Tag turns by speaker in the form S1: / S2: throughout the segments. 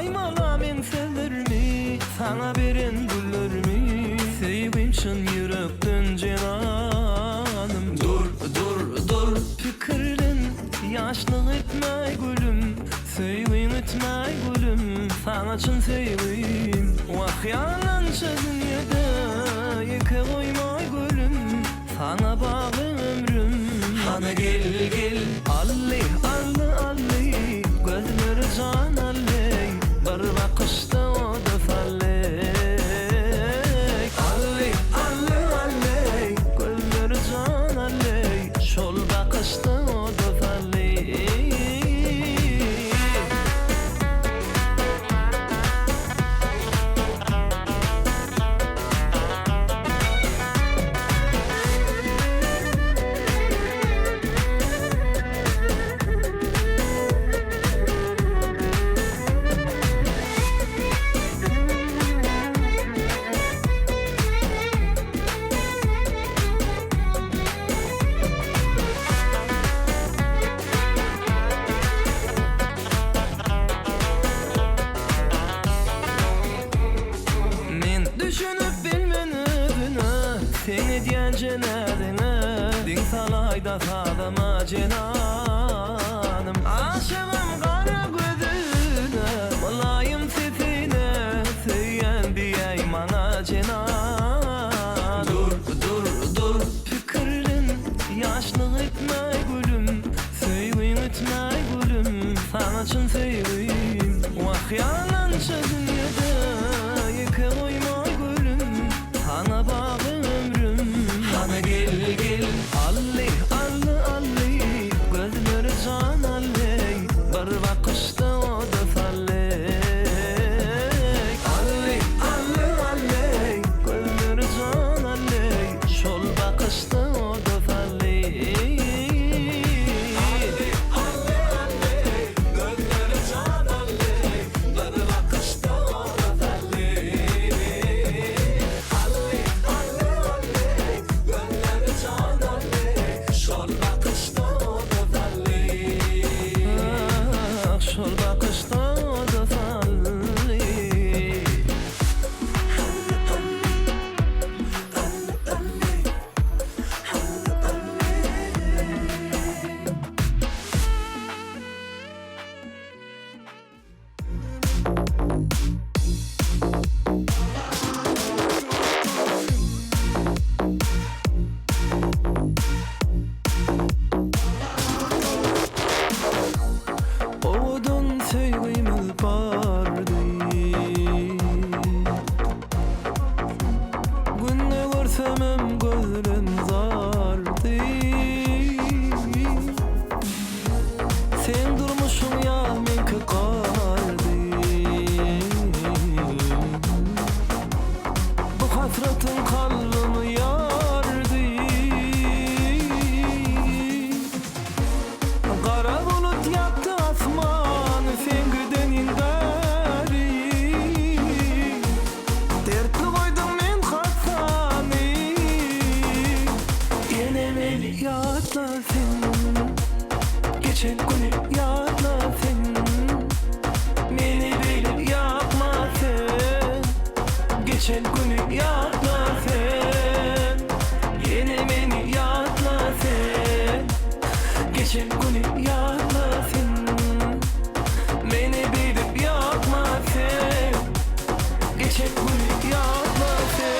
S1: Saymala men sevirmi, sana beren güllermi. Sevgim şın yürekten cenanım. Dur, dur, dur, fikirden yaşlık etmey gülüm. Sevgim etmey gülüm, sana çın sevgim. Vahyalança dünyada yıka koymay gülüm. Sana bağlı ömrüm. Hana gel gel, alli, alli, alli. Gözleri can alli, bir bakışta o da falli. Alli, alli, alli. Gözleri can alli, şol bakışta o da falli. Düşünüp bilmenedine, seni diyen cenedine. Din salayda sadama cenanım. Aşığım kara gözüne, mulayim sesine. Söyleyen diyey bana cenan. Dur, dur, dur, fikirlerin yaşlık etmey gülüm. Sevgim etmey gülüm, sana çın sevgim. Vahyalança dünyada yıka koymay gülüm. Sana bağlı ömrüm. Hana gel gel, alli, alli, alli. Gözleri can alli, bir bakışta o da falli. Alli, alli, alli. Gözleri can alli, şol bakışta o da falli. Alli, alli, alli. Gözleri can alli, bir bakışta o da falli. Alli, alli, alli. Gözleri can alli, şol bakışta o da falli. Ah, şol bakışta o da falli. Oğudun sevgimiz vardı. Günde görsem hem gözlerim zardı. Sen durmuşsun ya menki kardı. Bu hasretin kalbimi yardı. Kara bulut yaptı asmanı sen indari. Dertli koydum men hasanı. Yine beni yadla sen, geçen günü yadla sen. Beni bilip yapma sen, geçen günü yadla sen. Yine beni yadla sen, geçen günü yadla sen. Beni bilip yapma sen, geçen günü yadla sen.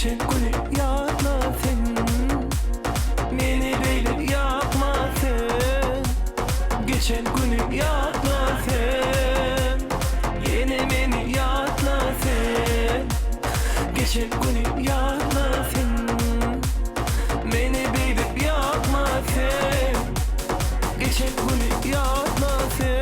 S1: geçen günü yatma sen. Beni böyle yapma sen. Geçen günü yatma sen. Yine beni yatma sen. Geçen günü yatma sen. Beni böyle yapma sen. Geçen günü yatma sen.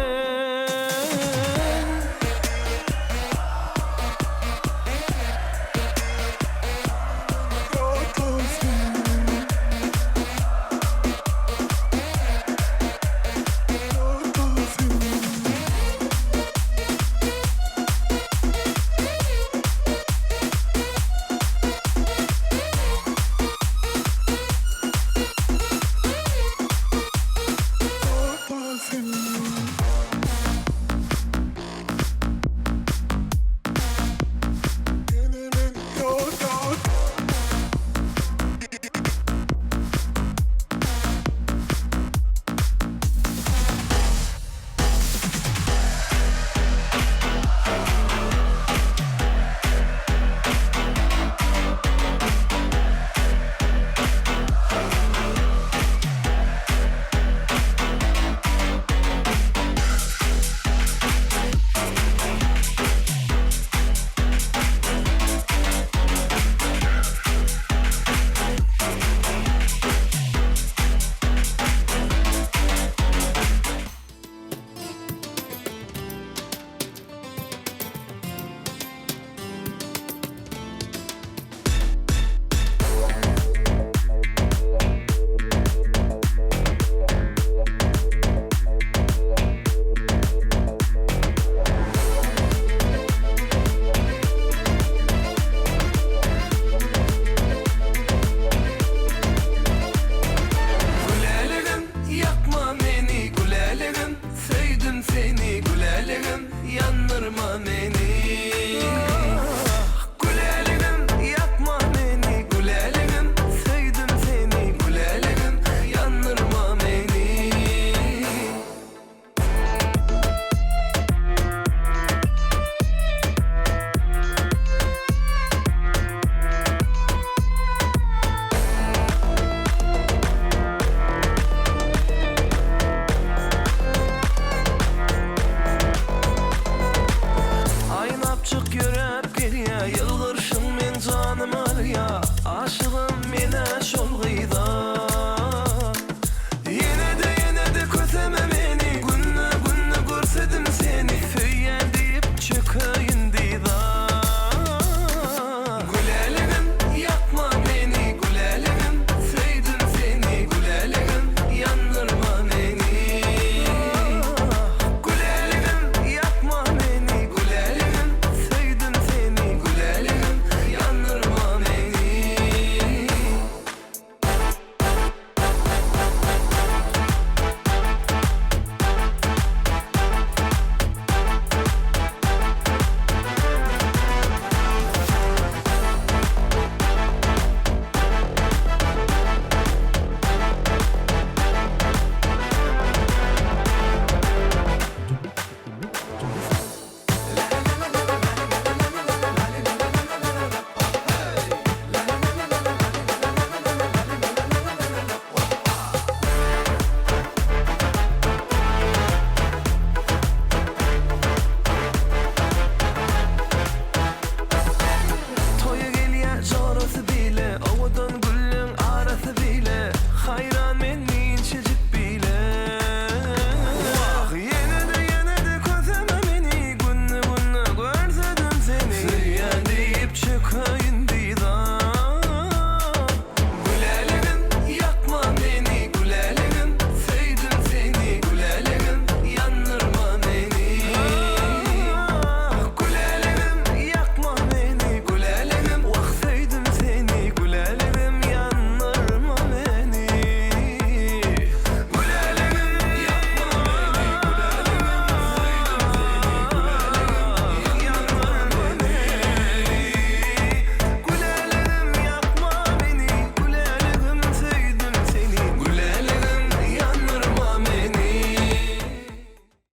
S1: Yandırma beni. Gülelerim yakma beni. Gülelerim sevdim seni. Gülelerim yandırma beni. Çık yürep geriye, yılgırsın men canım al ya. Aşığım